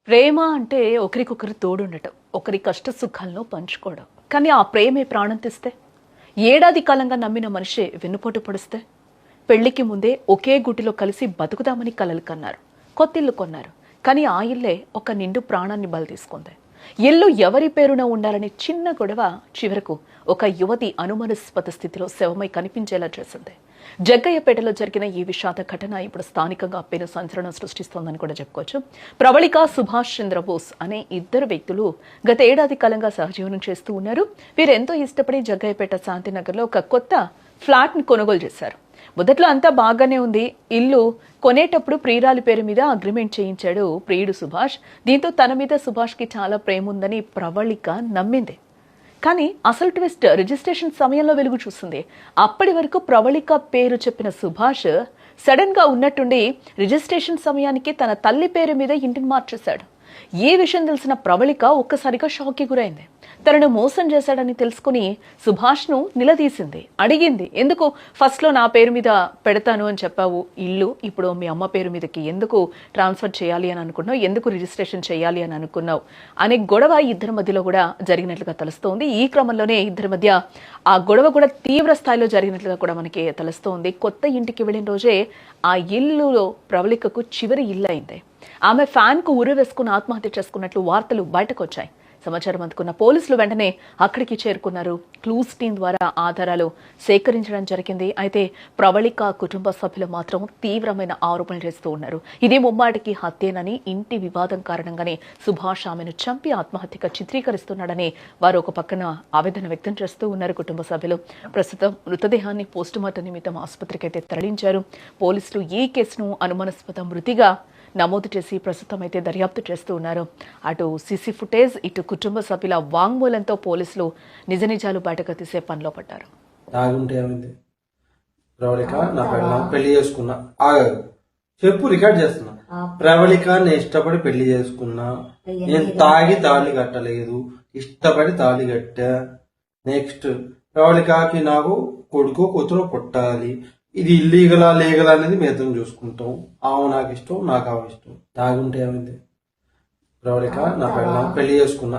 ప్రేమ అంటే ఒకరికొకరు తోడుండటం, ఒకరి కష్ట సుఖాలను పంచుకోవడం. కానీ ఆ ప్రేమే ప్రాణం తెస్తే, ఏడాది కాలంగా నమ్మిన మనిషే వెన్నుపోటు పొడిస్తే, పెళ్లికి ముందే ఒకే గుటిలో కలిసి బతుకుదామని కలలు కన్నారు, కొత్తిల్లు కొన్నారు. కానీ ఆ ఇల్లే ఒక నిండు ప్రాణాన్ని బలి తీసుకుంది. ఇల్లు ఎవరి పేరున ఉండాలని చిన్న గొడవ చివరకు ఒక యువతి అనుమానాస్పద స్థితిలో శవమై కనిపించేలా చేసింది. జగ్గయ్యపేటలో జరిగిన ఈ విషాద ఘటన ఇప్పుడు స్థానికంగా పెను సంచలనం సృష్టిస్తోందని కూడా చెప్పుకోవచ్చు. ప్రవళిక, సుభాష్ చంద్రబోస్ అనే ఇద్దరు వ్యక్తులు గత ఏడాది కాలంగా సహజీవనం చేస్తూ ఉన్నారు. వీరెంతో ఇష్టపడి జగ్గయ్యపేట శాంతినగర్లో ఒక కొత్త ఫ్లాట్ ని కొనుగోలు చేశారు. మొదట్లో అంతా బాగానే ఉంది. ఇల్లు కొనేటప్పుడు ప్రియురాలి పేరు మీద అగ్రిమెంట్ చేయించాడు ప్రియుడు సుభాష్. దీంతో తన మీద సుభాష్ కి చాలా ప్రేమ ఉందని ప్రవళిక నమ్మింది. కానీ అసలు ట్విస్ట్ రిజిస్ట్రేషన్ సమయంలో వెలుగు చూస్తుంది. అప్పటి వరకు ప్రవళిక పేరు చెప్పిన సుభాష్ సడన్ గా ఉన్నట్టుండి రిజిస్ట్రేషన్ సమయానికి తన తల్లి పేరు మీద ఇంటిని మార్చేశాడు. ఈ విషయం తెలిసిన ప్రవళిక ఒక్కసారిగా షాక్కి గురైంది. తనను మోసం చేశాడని తెలుసుకుని సుభాష్ ను నిలదీసింది, అడిగింది. ఎందుకు ఫస్ట్ లో నా పేరు మీద పెడతాను అని చెప్పావు, ఇల్లు ఇప్పుడు మీ అమ్మ పేరు మీదకి ఎందుకు ట్రాన్స్ఫర్ చేయాలి అని అనుకున్నావు, ఎందుకు రిజిస్ట్రేషన్ చేయాలి అని అనుకున్నావు అనే గొడవ ఇద్దరి మధ్యలో కూడా జరిగినట్లుగా తెలుస్తోంది. ఈ క్రమంలోనే ఇద్దరి మధ్య ఆ గొడవ కూడా తీవ్ర స్థాయిలో జరిగినట్లుగా కూడా మనకి తెలుస్తోంది. కొత్త ఇంటికి వెళ్ళిన రోజే ఆ ఇల్లులో ప్రవళికకు చివరి ఇల్లు అయింది. ఆమె ఫ్యాన్ కు ఉరి వేసుకుని ఆత్మహత్య చేసుకున్నట్లు వార్తలు బయటకు వచ్చాయి. సమాచారం అందుకున్న పోలీసులు వెంటనే అక్కడికి చేరుకున్నారు. క్లూస్ టీం ద్వారా ఆధారాలు సేకరించడం జరిగింది. అయితే ప్రవళిక కుటుంబ సభ్యులు మాత్రం తీవ్రమైన ఆరోపణలు చేస్తూ ఉన్నారు. ఇది ముమ్మాటికి హత్యేనని, ఇంటి వివాదం కారణంగానే సుభాష్ ఆమెను చంపి ఆత్మహత్యగా చిత్రీకరిస్తున్నాడని వారు ఒక పక్కన ఆవేదన వ్యక్తం చేస్తూ ఉన్నారు కుటుంబ సభ్యులు. ప్రస్తుతం మృతదేహాన్ని పోస్టుమార్టం నిమిత్తం ఆసుపత్రికి అయితే తరలించారు. పోలీసులు ఈ కేసును అనుమానాస్పద మృతిగా నమోదు చేసి ప్రస్తుతం అయితే దర్యాప్తు చేస్తూ ఉన్నారు. అటు సీసీ ఫుటేజ్, ఇటు కుటుంబ సభ్యుల వాంగ్మూలంతో పోలీసులు నిజ నిజాలు బయటకు తీసే పనిలో పడ్డారు. పెళ్లి చేసుకున్నా చెప్పు రికార్డ్ చేస్తున్నా. ప్రవళిక నేను ఇష్టపడి పెళ్లి చేసుకున్నా, నేను తాగి తాళి కట్టలేదు, ఇష్టపడి తాళి కట్టా. నెక్స్ట్ ప్రవళికకి నాకు కొడుకు కూతురు పుట్టాలి. ఇది ఇల్లీగలా లీగల్ అనేది మేతం చూసుకుంటాం. ఆమె నాకు ఇష్టం, నాకు ఆమె ఇష్టం. తాగుంటే ఏమైంది? ప్రవళిక నా పెళ్లి చేసుకున్నా.